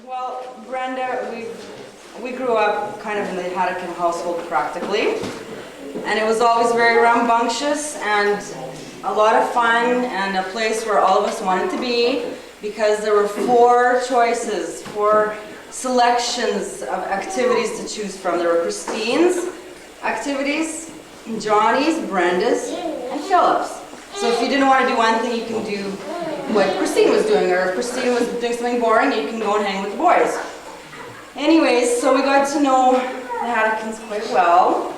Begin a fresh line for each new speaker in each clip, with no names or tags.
Well, Brenda, we grew up kind of in the Haddocken household practically, and it was always very rambunctious and a lot of fun and a place where all of us wanted to be, because there were four selections of activities to choose from. There were Christine's activities, Johnny's, Brenda's, and Philip's. So if you didn't want to do one thing, you can do what Christine was doing, or if Christine was doing something boring, you can go and hang with the boys. Anyways, so we got to know the Haddocans quite well.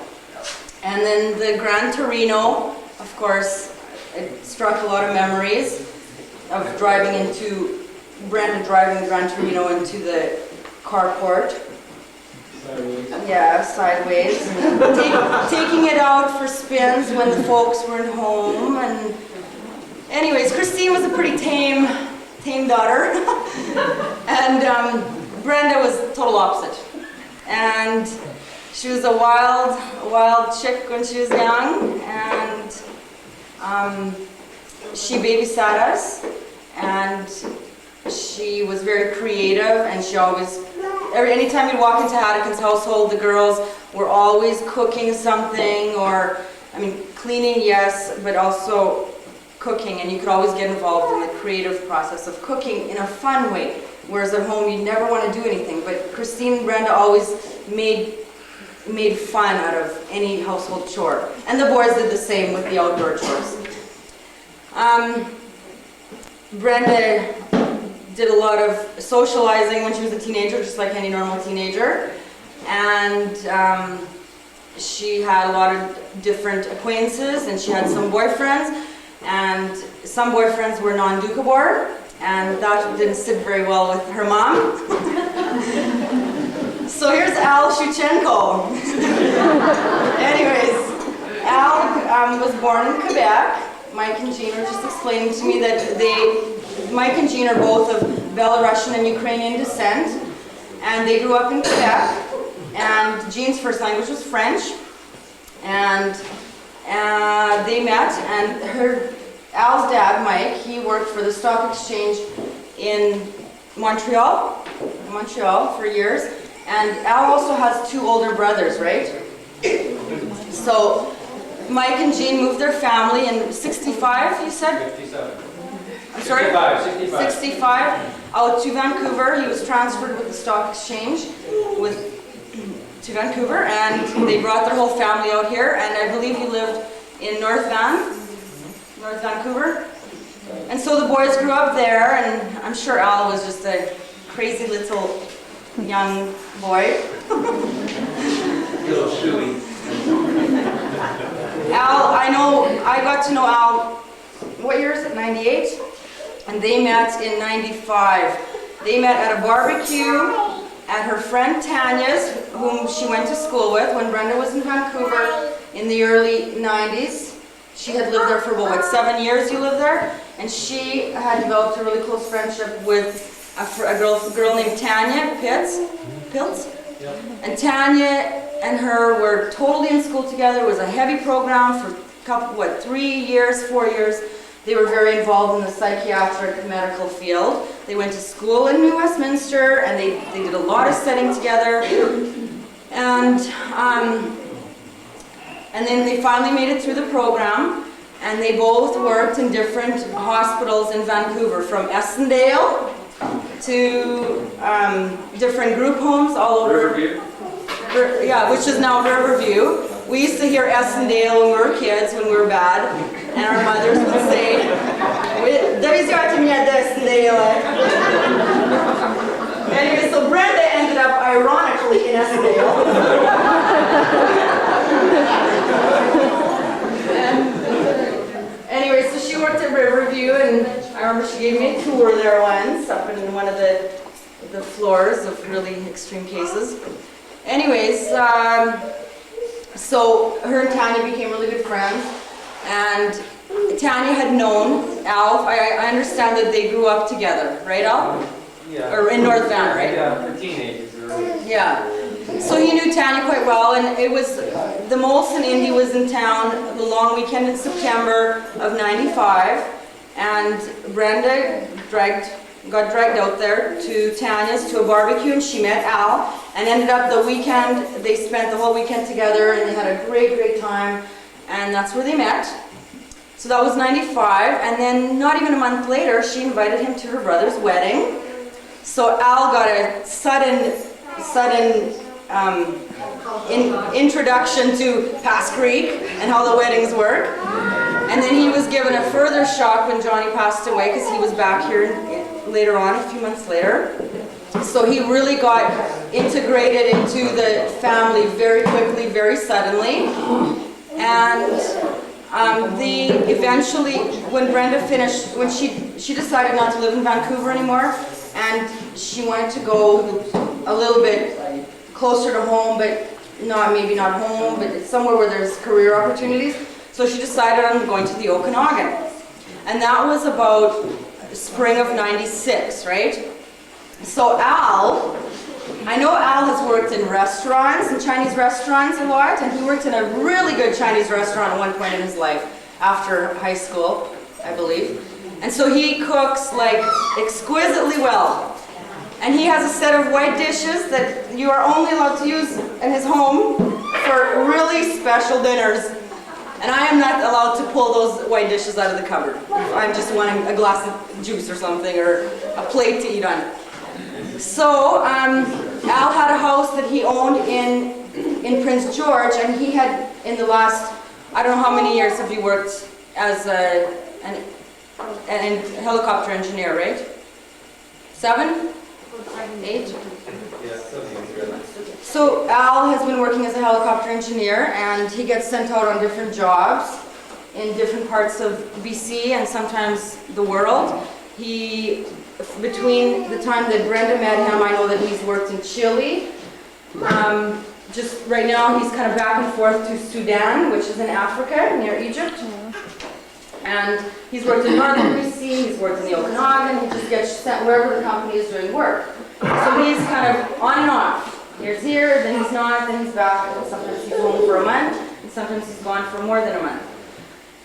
And then the Gran Torino, of course, it struck a lot of memories of Brenda driving the Gran Torino into the carport. Yeah, sideways. Taking it out for spins when the folks weren't home. And anyways, Christine was a pretty tame daughter. And Brenda was total opposite. And she was a wild chick when she was young. And she babysat us. And she was very creative, and she always, anytime you'd walk into Haddockens' household, the girls were always cooking something, or, cleaning, yes, but also cooking, and you could always get involved in the creative process of cooking in a fun way, whereas at home you'd never want to do anything. But Christine and Brenda always made fun out of any household chore, and the boys did the same with the outdoor chores. Brenda did a lot of socializing when she was a teenager, just like any normal teenager. And she had a lot of different acquaintances, and she had some boyfriends. And some boyfriends were non-Doukhobor, and that didn't sit very well with her mom. So here's Al Shewchenko. Anyways, Al was born in Quebec. Mike and Jean were just explaining to me that Mike and Jean are both of Belarusian and Ukrainian descent, and they grew up in Quebec, and Jean's first language was French, and they met, and Al's dad, Mike, he worked for the stock exchange in Montreal for years, and Al also has two older brothers, right? So Mike and Jean moved their family in 65, you said?
57.
I'm sorry? 65 out to Vancouver. He was transferred with the stock exchange to Vancouver, and they brought their whole family out here, and I believe he lived in North Vancouver. And so the boys grew up there, and I'm sure Al was just a crazy little young boy.
Little shoey.
Al, I got to know Al, what year is it, 98? And they met in 95. They met at a barbecue at her friend Tanya's, whom she went to school with when Brenda was in Vancouver in the early 90s. She had lived there for, 7 years you lived there? And she had developed a really close friendship with a girl named Tanya Piltz. Yep. And Tanya and her were totally in school together. It was a heavy program for 4 years. They were very involved in the psychiatric medical field. They went to school in New Westminster, and they did a lot of studying together. And then they finally made it through the program, and they both worked in different hospitals in Vancouver, from Essendale to different group homes all over.
Riverview?
Yeah, which is now Riverview. We used to hear Essendale when we were kids, when we were bad, and our mothers would say, Anyway, so Brenda ended up ironically in Essendale. Anyway, so she worked at Riverview, and I remember she gave me a tour there once, up in one of the floors of really extreme cases. Anyways, so her and Tanya became really good friends, and Tanya had known Al. I understand that they grew up together, right, Al?
Yeah.
Or in North Van, right?
Yeah, for teenagers.
Yeah. So he knew Tanya quite well, and it was, the Molson Indy was in town the long weekend in September of '95, and Brenda dragged got dragged out there to Tanya's to a barbecue, and she met Al, and ended up the weekend, they spent the whole weekend together, and they had a great time, and that's where they met. So that was 95, and then not even a month later, she invited him to her brother's wedding. So Al got a sudden introduction to Pass Creek and how the weddings work. And then he was given a further shock when Johnny passed away, because he was back here later on, a few months later. So he really got integrated into the family very quickly, very suddenly. And they eventually, when Brenda finished, when she decided not to live in Vancouver anymore, and she wanted to go a little bit closer to home, but maybe not home, but somewhere where there's career opportunities. So she decided on going to the Okanagan. And that was about spring of 96, right? So Al, I know Al has worked in restaurants, in Chinese restaurants a lot, and he worked in a really good Chinese restaurant at one point in his life, after high school, I believe. And so he cooks like exquisitely well. And he has a set of white dishes that you are only allowed to use in his home for really special dinners. And I am not allowed to pull those white dishes out of the cupboard. I'm just wanting a glass of juice or something, or a plate to eat on. So Al had a house that he owned in Prince George, and he had, in the last, I don't know how many years have you worked as an helicopter engineer, right? 7? 8? So Al has been working as a helicopter engineer, and he gets sent out on different jobs in different parts of BC and sometimes the world. Between the time that Brenda met him, I know that he's worked in Chile. Just right now, he's kind of back and forth to Sudan, which is in Africa, near Egypt. And he's worked in northern BC, he's worked in the Okanagan, he just gets sent wherever the company is doing work. So he's kind of on and off. He's here, then he's not, then he's back, and sometimes he's home for a month, and sometimes he's gone for more than a month.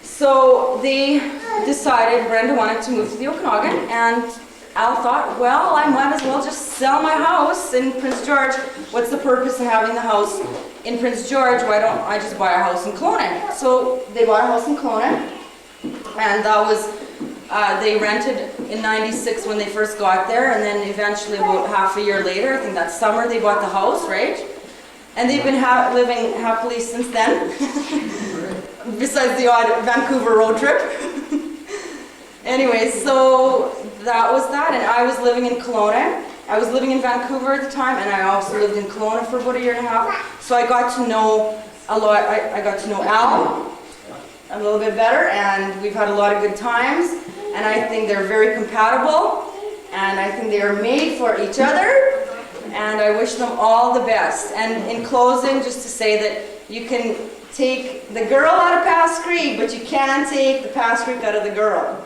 So they decided, Brenda wanted to move to the Okanagan, and Al thought, well, I might as well just sell my house in Prince George. What's the purpose of having the house in Prince George? Why don't I just buy a house in Kelowna? So they bought a house in Kelowna, and that was, they rented in 96 when they first got there, and then eventually about half a year later, I think that summer, they bought the house, right? And they've been living happily since then, besides the odd Vancouver road trip. Anyway, so that was that, and I was living in Kelowna. I was living in Vancouver at the time, and I also lived in Kelowna for about a year and a half. So I got to know a lot. I got to know Al a little bit better, and we've had a lot of good times. And I think they're very compatible, and I think they are made for each other. And I wish them all the best. And in closing, just to say that you can take the girl out of Pass Creek, but you can't take the Pass Creek out of the girl.